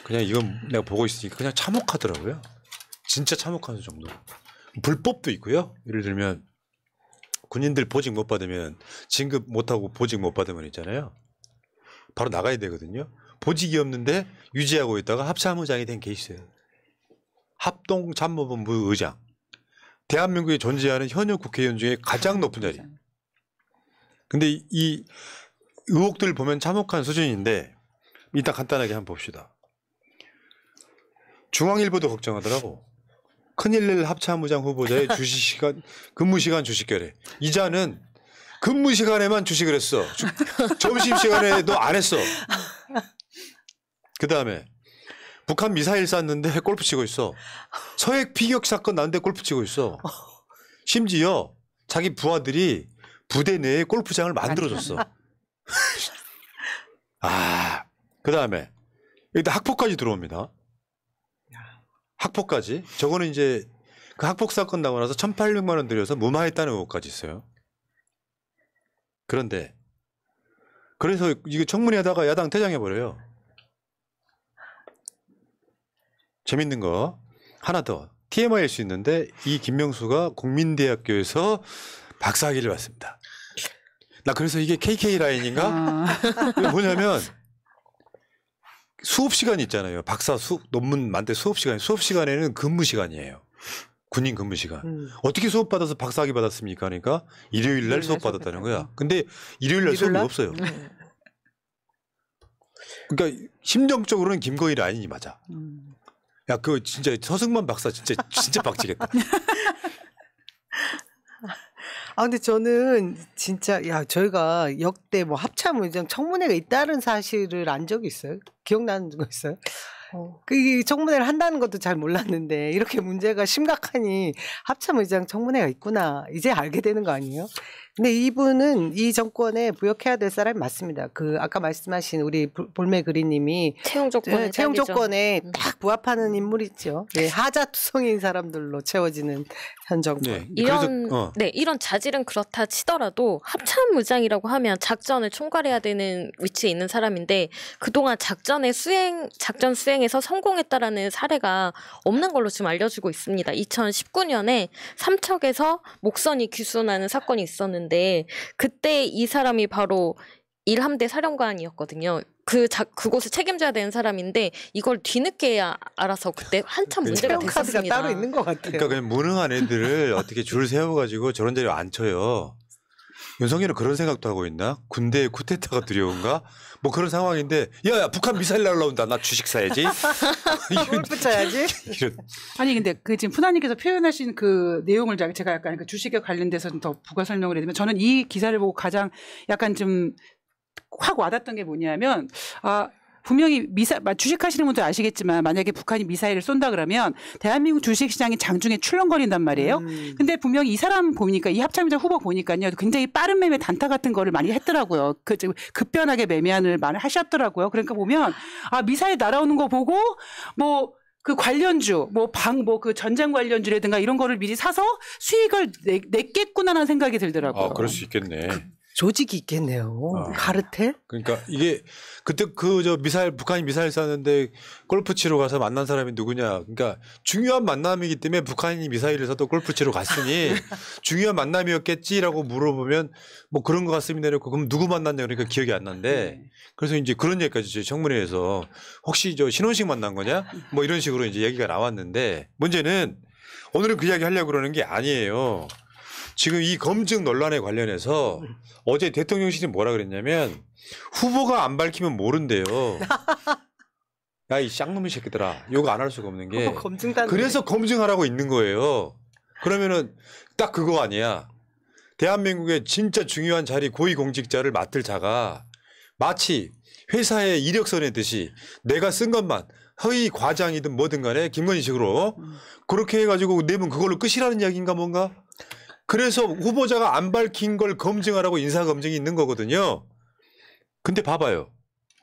그냥 이건 내가 보고 있으니까 그냥 참혹하더라고요. 진짜 참혹한 정도. 불법도 있고요. 예를 들면 군인들 보직 못 받으면 진급 못하고 보직 못 받으면 있잖아요. 바로 나가야 되거든요. 보직이 없는데 유지하고 있다가 합참의장이 된 케이스예요. 합동참모본부 의장. 대한민국에 존재하는 현역 국회의원 중에 가장 높은 자리. 근데 이 의혹들 보면 참혹한 수준인데 일단 간단하게 한번 봅시다. 중앙일보도 걱정하더라고. 큰일 낼 합참의장 후보자의 주식시간, 근무시간 주식결에. 이자는 근무시간에만 주식을 했어. 점심시간에도 안 했어. 그 다음에 북한 미사일 쐈는데 골프 치고 있어. 서해 피격 사건 나는데 골프 치고 있어. 심지어 자기 부하들이 부대 내에 골프장을 만들어줬어. 그 다음에 일단 학폭까지 들어옵니다. 학폭까지. 저거는 이제 그 학폭 사건 나고 나서 1,800만 원 들여서 무마했다는 의혹까지 있어요. 그런데 그래서 이거 청문회 하다가 야당 퇴장해버려요. 재밌는 거 하나 더. TMI일 수 있는데 이 김명수가 국민대학교에서 박사학위를 받습니다. 나 그래서 이게 KK 라인인가? 뭐냐면 수업 시간 있잖아요. 박사 논문 만들 수업 시간. 수업 시간에는 근무 시간이에요. 군인 근무 시간. 어떻게 수업 받아서 박사학위 받았습니까? 그러니까 일요일 날 수업 받았다는 거야. 근데 일요일 날 수업이 없어요. 그러니까 심정적으로는 김건희 라인이 맞아. 야, 그거 진짜 서승만 박사 진짜 빡치겠다. 근데 저는 진짜 저희가 역대 뭐 합참의장 청문회가 있다는 사실을 안 적이 있어요? 기억나는 거 있어요? 그 청문회를 한다는 것도 잘 몰랐는데 이렇게 문제가 심각하니 합참의장 청문회가 있구나 이제 알게 되는 거 아니에요? 근데 이분은 이 정권에 부역해야 될 사람이 맞습니다. 그 아까 말씀하신 우리 볼메 그리님이 채용 조건에 딱 부합하는 인물이죠. 네, 하자투성인 사람들로 채워지는 현 정권. 이런 자질은 그렇다 치더라도 합참의장이라고 하면 작전을 총괄해야 되는 위치에 있는 사람인데 그동안 작전 수행에서 성공했다라는 사례가 없는 걸로 지금 알려지고 있습니다. 2019년에 삼척에서 목선이 귀순하는 사건이 있었는데 그때 이 사람이 바로 1함대 사령관이었거든요. 그곳을 책임져야 되는 사람인데 이걸 뒤늦게 알아서 그때 한참 문제가 됐었습니다. 따로 있는 것 같아요. 그러니까 그냥 무능한 애들을 어떻게 줄 세워가지고 저런 자리에 앉혀요. 윤석열은 그런 생각도 하고 있나? 군대의 쿠데타가 두려운가? 뭐 그런 상황인데 야 북한 미사일 날라온다. 나 주식 사야지. 골프 쳐야지. 아니 근데 그 지금 푸나님께서 표현하신 그 내용을 제가 약간 그 주식에 관련돼서 더 부가 설명을 해드리면 저는 이 기사를 보고 가장 약간 좀 확 와닿았던 게 뭐냐면 분명히 주식하시는 분들 아시겠지만 만약에 북한이 미사일을 쏜다 그러면 대한민국 주식시장이 장중에 출렁거린단 말이에요. 근데 분명히 이 사람 보니까 이 합참의장 후보 보니까요. 굉장히 빠른 매매 단타 같은 거를 많이 했더라고요. 급변하게 매매안을 많이 하셨더라고요. 그러니까 보면 미사일 날아오는 거 보고 뭐 그 관련주, 그 전쟁 관련주라든가 이런 거를 미리 사서 수익을 냈겠구나라는 생각이 들더라고요. 그럴 수 있겠네. 조직이 있겠네요. 카르텔? 그러니까 이게 그때 북한이 미사일 쐈는데 골프 치러 가서 만난 사람이 누구냐. 그러니까 중요한 만남이기 때문에 북한이 미사일을 쏴도 골프 치러 갔으니 중요한 만남이었겠지라고 물어보면 뭐 그런 것 같습니다. 그럼 누구 만났냐 그러니까 기억이 안 난대. 그래서 이제 그런 얘기까지 청문회에서 혹시 신원식 만난 거냐? 뭐 이런 식으로 이제 얘기가 나왔는데 문제는 오늘은 그 이야기 하려고 그러는 게 아니에요. 지금 이 검증 논란에 관련해서 어제 대통령실이 뭐라 그랬냐면 후보가 안 밝히면 모른대요. 야, 이 쌍놈의 새끼들아. 욕 안 할 수가 없는 게. 그래서 검증하라고 있는 거예요. 그러면은 딱 그거 아니야. 대한민국의 진짜 중요한 자리 고위공직자를 맡을 자가 마치 회사의 이력서 내듯이 내가 쓴 것만 허위 과장이든 뭐든 간에 김건희식으로 그렇게 해가지고 내면 그걸로 끝이라는 이야기인가 뭔가? 그래서 후보자가 안 밝힌 걸 검증하라고 인사검증이 있는 거거든요. 근데 봐봐요.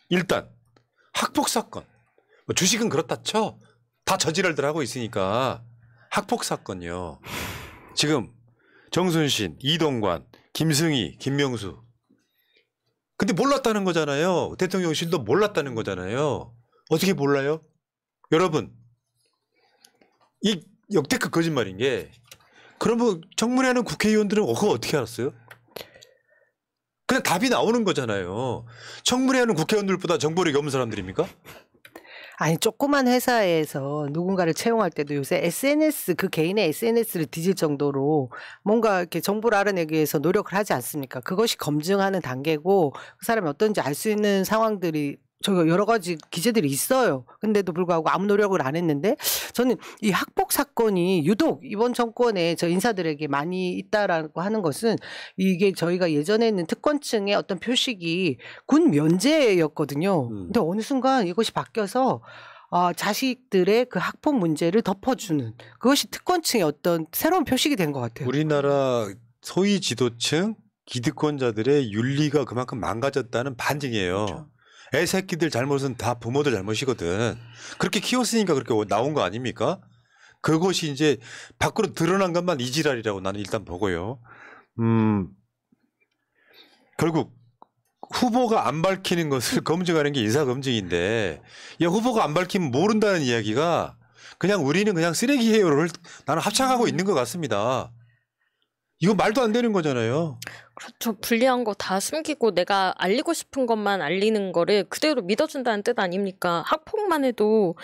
일단 학폭 사건. 주식은 그렇다 쳐. 다 저지랄들 하고 있으니까. 학폭 사건이요. 지금 정순신, 이동관, 김승희, 김명수. 근데 몰랐다는 거잖아요. 대통령실도 몰랐다는 거잖아요. 어떻게 몰라요? 여러분 이 역대급 거짓말인 게 그러면 청문회하는 국회의원들은 그거 어떻게 알았어요? 그냥 답이 나오는 거잖아요. 청문회하는 국회의원들보다 정보력이 없는 사람들입니까? 아니 조그만 회사에서 누군가를 채용할 때도 요새 SNS 그 개인의 SNS를 뒤질 정도로 뭔가 이렇게 정보를 알아내기 위해서 노력을 하지 않습니까? 그것이 검증하는 단계고 그 사람이 어떤지 알 수 있는 상황들이 저 여러 가지 기재들이 있어요. 근데도 불구하고 아무 노력을 안 했는데 저는 이 학폭 사건이 유독 이번 정권에 저 인사들에게 많이 있다라고 하는 것은 이게 저희가 예전에 있는 특권층의 어떤 표식이 군 면제였거든요. 근데 어느 순간 이것이 바뀌어서 자식들의 그 학폭 문제를 덮어주는 그것이 특권층의 어떤 새로운 표식이 된 것 같아요. 우리나라 소위 지도층 기득권자들의 윤리가 그만큼 망가졌다는 반증이에요. 그렇죠. 애 새끼들 잘못은 다 부모들 잘못이거든. 그렇게 키웠으니까 그렇게 나온 거 아닙니까? 그것이 이제 밖으로 드러난 것만 이지랄이라고 나는 일단 보고요. 결국 후보가 안 밝히는 것을 검증하는 게 인사검증인데 야, 후보가 안 밝히면 모른다는 이야기가 그냥 우리는 그냥 쓰레기예요를 나는 합창하고 있는 것 같습니다. 이거 말도 안 되는 거잖아요. 그렇죠. 불리한 거 다 숨기고 내가 알리고 싶은 것만 알리는 거를 그대로 믿어준다는 뜻 아닙니까? 학폭만 해도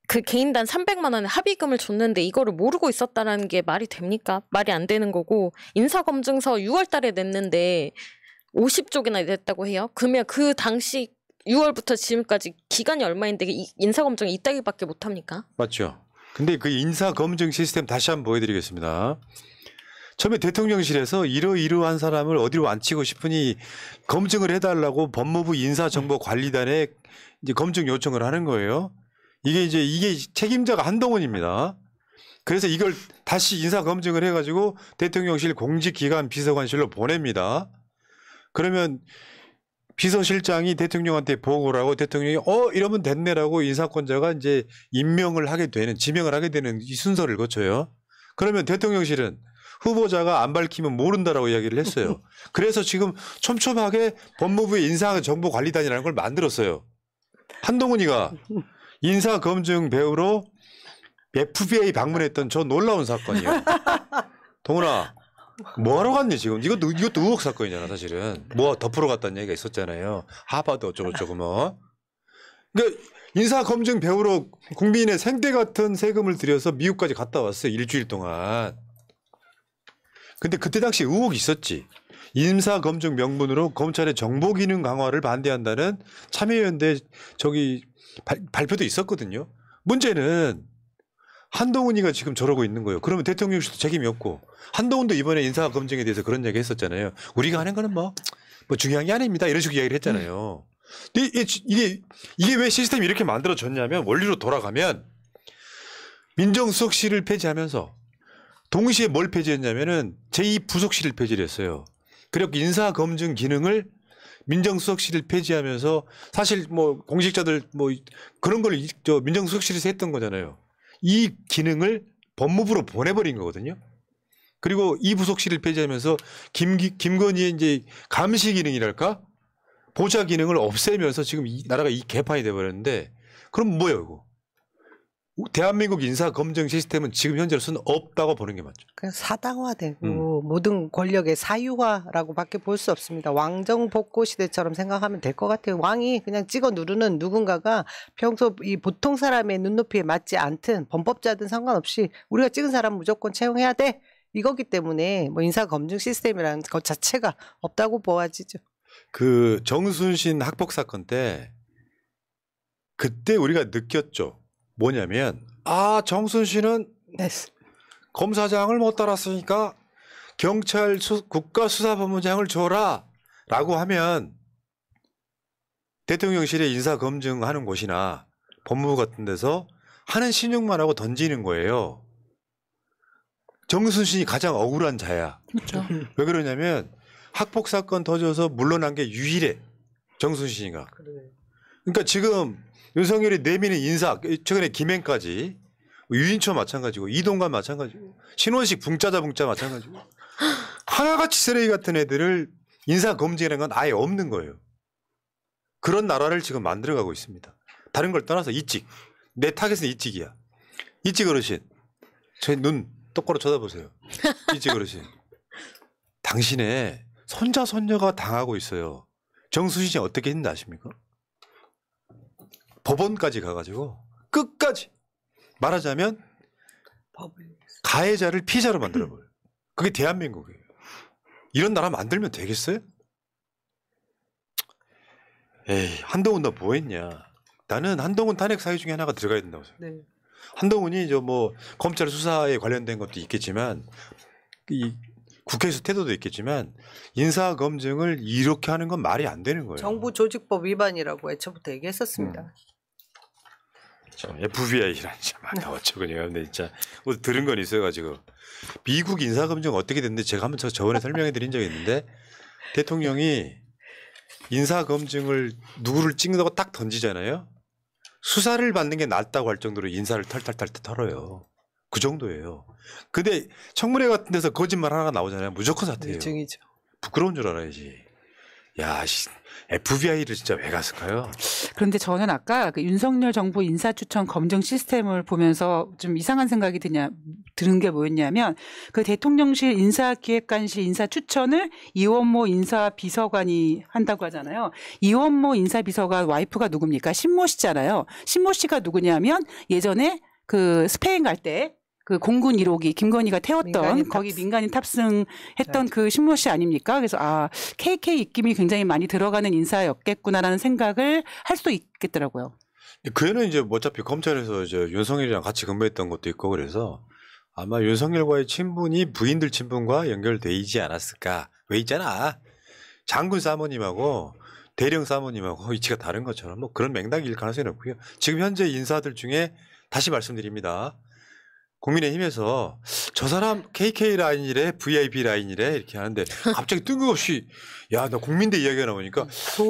그 개인당 300만 원의 합의금을 줬는데 이거를 모르고 있었다라는 게 말이 됩니까? 말이 안 되는 거고 인사검증서 6월 달에 냈는데 50쪽이나 냈다고 해요. 그러면 그 당시 6월부터 지금까지 기간이 얼마인데 인사검증이 이따위밖에 못합니까? 맞죠. 근데 그 인사검증 시스템 다시 한번 보여드리겠습니다. 처음에 대통령실에서 이러한 사람을 어디로 앉히고 싶으니 검증을 해달라고 법무부 인사정보관리단에 이제 검증 요청을 하는 거예요. 이게 책임자가 한동훈입니다. 그래서 이걸 다시 인사검증을 해가지고 대통령실 공직기관 비서관실로 보냅니다. 그러면 비서실장이 대통령한테 보고를 하고 대통령이 이러면 됐네라고 인사권자가 이제 지명을 하게 되는 이 순서를 거쳐요. 그러면 대통령실은 후보자가 안 밝히면 모른다라고 이야기를 했어요. 그래서 지금 촘촘하게 법무부의 인사정보관리단이라는 걸 만들었어요. 한동훈이가 인사검증 배우로 FBI 방문했던 저 놀라운 사건이에요. 동훈아 뭐하러 갔니 지금? 이것도 의혹 사건이잖아 사실은. 뭐 덮으러 갔다는 얘기가 있었잖아요. 하버드 어쩌고저쩌고 뭐. 그러니까 인사검증 배우로 국민의 생대 같은 세금을 들여서 미국까지 갔다 왔어요. 일주일 동안. 근데 그때 당시 의혹이 있었지. 인사검증 명분으로 검찰의 정보기능 강화를 반대한다는 참여연대 발표도 있었거든요. 문제는 한동훈이가 지금 저러고 있는 거예요. 그러면 대통령실도 책임이 없고 한동훈도 이번에 인사검증에 대해서 그런 얘기 했었잖아요. 우리가 하는 거는 뭐 중요한 게 아닙니다. 이런 식으로 이야기를 했잖아요. 근데 이게 왜 시스템이 이렇게 만들어졌냐면 원리로 돌아가면 민정수석실을 폐지하면서 동시에 뭘 폐지했냐면은 제2부속실을 폐지를 했어요. 그리고 인사검증 기능을 민정수석실을 폐지하면서 사실 뭐 공직자들 뭐 그런 걸 민정수석실에서 했던 거잖아요. 이 기능을 법무부로 보내버린 거거든요. 그리고 이 부속실을 폐지하면서 김건희의 이제 감시 기능이랄까 보좌 기능을 없애면서 지금 이 나라가 이 개판이 돼버렸는데 그럼 뭐예요 이거? 대한민국 인사검증 시스템은 지금 현재로서는 없다고 보는 게 맞죠. 그냥 사당화되고 모든 권력의 사유화라고밖에 볼 수 없습니다. 왕정복고 시대처럼 생각하면 될 것 같아요. 왕이 그냥 찍어 누르는 누군가가 평소 이 보통 사람의 눈높이에 맞지 않든 범법자든 상관없이 우리가 찍은 사람 무조건 채용해야 돼. 이거기 때문에 뭐 인사검증 시스템이라는 것 자체가 없다고 보아지죠. 그 정순신 학폭 사건 때 그때 우리가 느꼈죠. 뭐냐면 정순신은 네. 검사장을 못 달았으니까 경찰 국가수사본부장을 줘라 라고 하면 대통령실에 인사검증하는 곳이나 법무부 같은 데서 하는 신용만 하고 던지는 거예요. 정순신이 가장 억울한 자야. 그렇죠. 왜 그러냐면 학폭 사건 터져서 물러난 게 유일해. 정순신이가. 그러니까 지금 윤석열이 내미는 인사, 최근에 김행까지, 유인초 마찬가지고, 이동관 마찬가지고, 신원식 붕짜자 마찬가지고, 하나같이 쓰레기 같은 애들을 인사검증이라는 건 아예 없는 거예요. 그런 나라를 지금 만들어가고 있습니다. 다른 걸 떠나서 이직. 내 타겟은 이찍이야. 이찍 어르신, 제 눈 똑바로 쳐다보세요. 이찍 어르신, 당신의 손자 손녀가 당하고 있어요. 정수진 씨 어떻게 했는지 아십니까? 법원까지 가가지고 끝까지 말하자면 가해자를 피해자로 만들어버려요. 그게 대한민국이에요. 이런 나라 만들면 되겠어요? 에이, 한동훈 너 뭐했냐? 나는 한동훈 탄핵 사유 중에 하나가 들어가야 된다고 생각해요. 네. 한동훈이 저 뭐 검찰 수사에 관련된 것도 있겠지만 이 국회에서 태도도 있겠지만 인사 검증을 이렇게 하는 건 말이 안 되는 거예요. 정부 조직법 위반이라고 애초부터 얘기했었습니다. FBI란 참 어쩌고저쩌고 근데 진짜 뭐 들은 건 있어가지고 미국 인사 검증 어떻게 됐는데 제가 한번 저번에 설명해 드린 적이 있는데 대통령이 인사 검증을 누구를 찍는다고 딱 던지잖아요. 수사를 받는 게 낫다고 할 정도로 인사를 털털털 털어요. 그 정도예요. 근데 청문회 같은 데서 거짓말 하나 나오잖아요. 무조건 사퇴해요. 일증이죠. 부끄러운 줄 알아야지. 야, FBI를 진짜 왜 갔을까요? 그런데 저는 아까 그 윤석열 정부 인사추천 검증 시스템을 보면서 좀 이상한 생각이 드는 게 뭐였냐면 그 대통령실 인사기획관실 인사추천을 이원모 인사비서관이 한다고 하잖아요. 이원모 인사비서관 와이프가 누굽니까? 신모 씨잖아요. 신모 씨가 누구냐면 예전에 그 스페인 갈 때 그 공군 1호기 김건희가 태웠던 거기 민간인 탑승했던 그 신모 씨 아닙니까? 그래서 아 KK 입김이 굉장히 많이 들어가는 인사였겠구나라는 생각을 할 수도 있겠더라고요. 그 애는 이제 어차피 검찰에서 이제 윤석열이랑 같이 근무했던 것도 있고 그래서 아마 윤석열과의 친분이 부인들 친분과 연결돼 있지 않았을까? 왜 있잖아. 장군 사모님하고 대령 사모님하고 위치가 다른 것처럼 뭐 그런 맥락일 가능성이 높고요. 지금 현재 인사들 중에 다시 말씀드립니다. 국민의힘에서 저 사람 KK 라인이래 VIP 라인이래 이렇게 하는데 갑자기 뜬금없이 야 나 국민대 이야기가 나오니까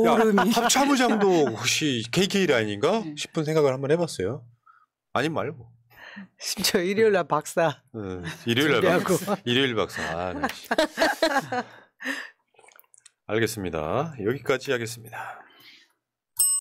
야, 합참의장도 혹시 KK 라인인가 싶은 생각을 한번 해봤어요. 아님 말고. 심지어 일요일날 박사. 일요일 박사. 아, 네. 알겠습니다. 여기까지 하겠습니다.